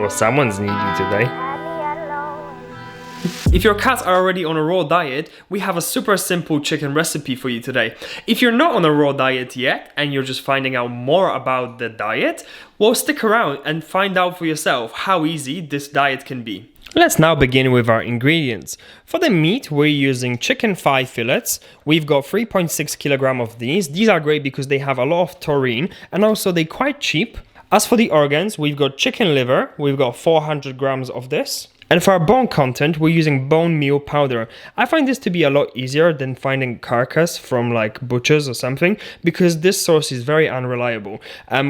Well, someone's needy today. If your cats are already on a raw diet, we have a super simple chicken recipe for you today. If you're not on a raw diet yet and you're just finding out more about the diet, well, stick around and find out for yourself how easy this diet can be. Let's now begin with our ingredients. For the meat, we're using chicken thigh fillets. We've got 3.6 kilograms of these. These are great because they have a lot of taurine and also they're quite cheap. As for the organs, we've got chicken liver. We've got 400 grams of this. And for our bone content, we're using bone meal powder. I find this to be a lot easier than finding carcass from like butchers or something, because this source is very unreliable.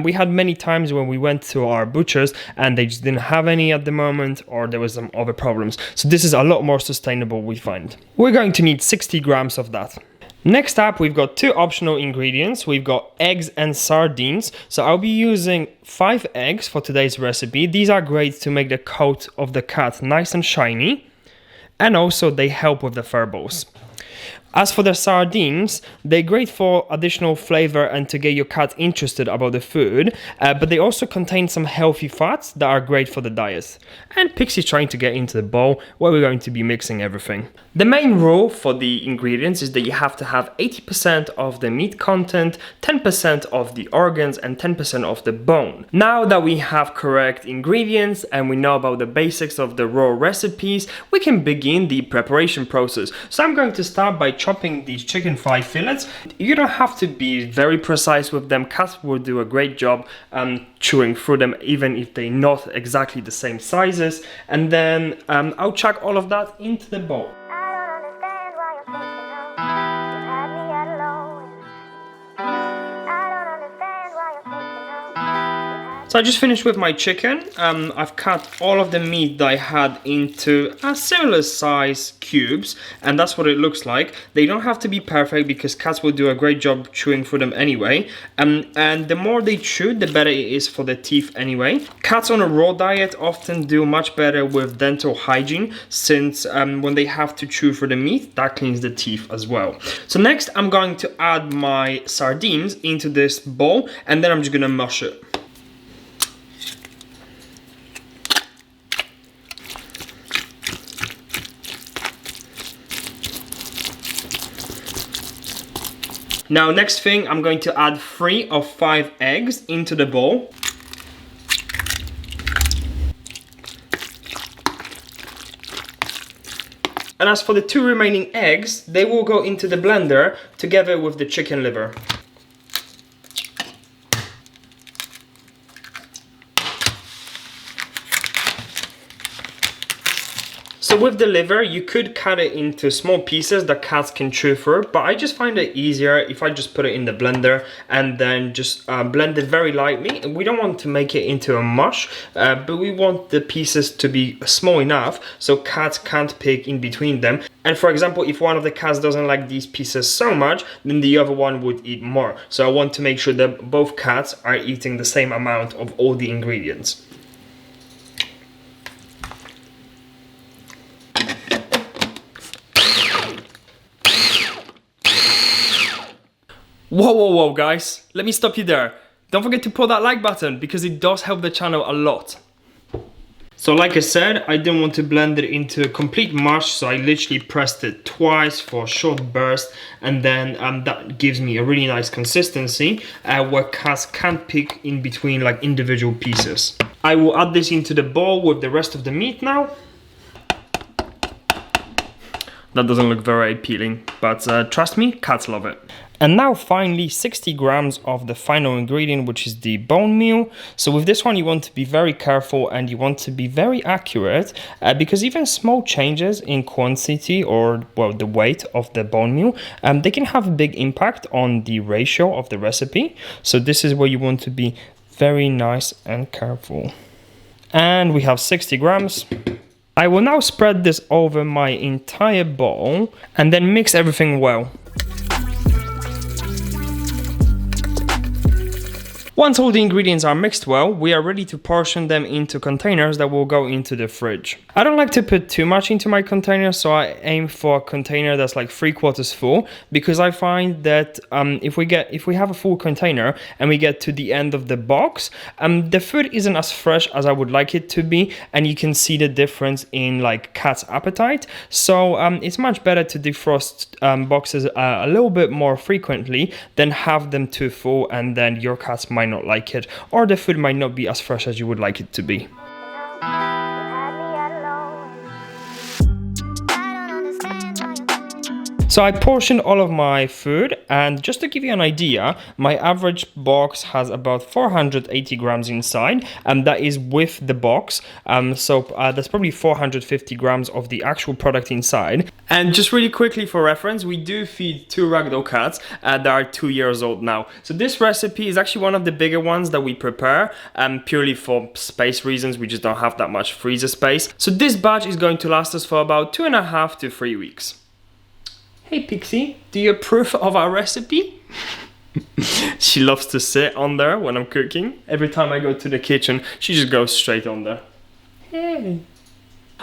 We had many times when we went to our butchers and they just didn't have any at the moment, or there was some other problems. So this is a lot more sustainable, we find. We're going to need 60 grams of that. Next up, we've got two optional ingredients. We've got eggs and sardines. So I'll be using 5 eggs for today's recipe. These are great to make the coat of the cat nice and shiny. And also they help with the fur balls. As for the sardines, they're great for additional flavor and to get your cat interested about the food, but they also contain some healthy fats that are great for the diet. And Pixie's trying to get into the bowl where we're going to be mixing everything. The main rule for the ingredients is that you have to have 80% of the meat content, 10% of the organs, and 10% of the bone. Now that we have correct ingredients and we know about the basics of the raw recipes, we can begin the preparation process. So I'm going to start by chopping these chicken thigh fillets. You don't have to be very precise with them. Cats will do a great job chewing through them, even if they're not exactly the same sizes. And then I'll chuck all of that into the bowl. So I just finished with my chicken. I've cut all of the meat that I had into a similar size cubes, and that's what it looks like. They don't have to be perfect because cats will do a great job chewing through them anyway. And the more they chew, the better it is for the teeth anyway. Cats on a raw diet often do much better with dental hygiene, since when they have to chew through the meat, that cleans the teeth as well. So next I'm going to add my sardines into this bowl, and then I'm just gonna mush it. Now, next thing, I'm going to add 3 of 5 eggs into the bowl. And as for the 2 remaining eggs, they will go into the blender together with the chicken liver. So with the liver, you could cut it into small pieces that cats can chew through, but I just find it easier if I just put it in the blender and then just blend it very lightly. We don't want to make it into a mush, but we want the pieces to be small enough so cats can't pick in between them. And for example, if one of the cats doesn't like these pieces so much, then the other one would eat more. So I want to make sure that both cats are eating the same amount of all the ingredients. Whoa guys, let me stop you there. Don't forget to pull that like button because it does help the channel a lot. So like I said, I didn't want to blend it into a complete mush, so I literally pressed it twice for a short burst, and then that gives me a really nice consistency where cats can't pick in between like individual pieces. I will add this into the bowl with the rest of the meat now. That doesn't look very appealing, but trust me, cats love it. And now finally 60 grams of the final ingredient, which is the bone meal. So with this one you want to be very careful and you want to be very accurate because even small changes in quantity or well the weight of the bone meal, they can have a big impact on the ratio of the recipe. So this is where you want to be very nice and careful. And we have 60 grams. I will now spread this over my entire bowl and then mix everything well. Once all the ingredients are mixed well, we are ready to portion them into containers that will go into the fridge. I don't like to put too much into my container, so I aim for a container that's like 3/4 full, because I find that if we have a full container and we get to the end of the box, the food isn't as fresh as I would like it to be, and you can see the difference in like cat's appetite. So it's much better to defrost boxes a little bit more frequently than have them too full, and then your cats might not like it, or the food might not be as fresh as you would like it to be. So I portioned all of my food, and just to give you an idea, my average box has about 480 grams inside, and that is with the box. That's probably 450 grams of the actual product inside. And just really quickly for reference, we do feed 2 ragdoll cats that are 2 years old now. So this recipe is actually one of the bigger ones that we prepare, purely for space reasons. We just don't have that much freezer space. So this batch is going to last us for about 2.5 to 3 weeks. Hey Pixie, do you approve of our recipe? She loves to sit on there when I'm cooking. Every time I go to the kitchen, she just goes straight on there. Hey.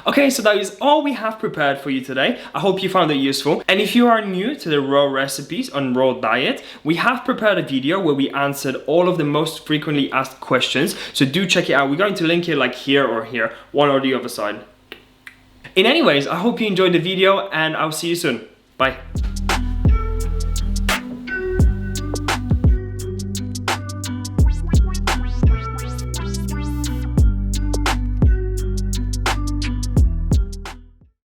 Okay, so that is all we have prepared for you today. I hope you found it useful. And if you are new to the raw recipes on raw diet, we have prepared a video where we answered all of the most frequently asked questions. So do check it out. We're going to link it like here or here, one or the other side. In anyways, I hope you enjoyed the video, and I'll see you soon. Bye.